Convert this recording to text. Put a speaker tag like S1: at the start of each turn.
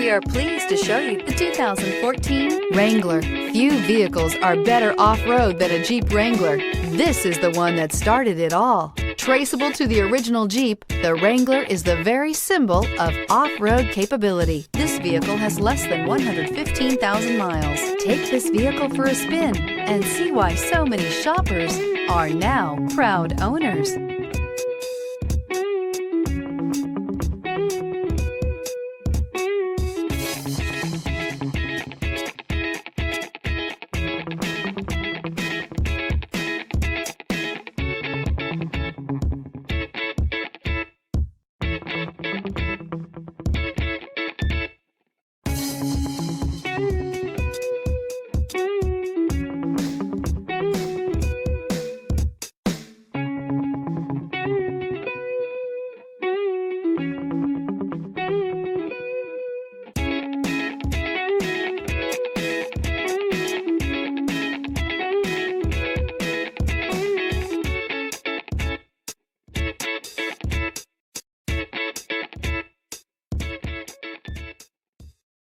S1: We are pleased to show you the 2014 Wrangler. Few vehicles are better off-road than a Jeep Wrangler. This is the one that started it all. Traceable to the original Jeep, the Wrangler is the very symbol of off-road capability. This vehicle has less than 115,000 miles. Take this vehicle for a spin and see why so many shoppers are now proud owners.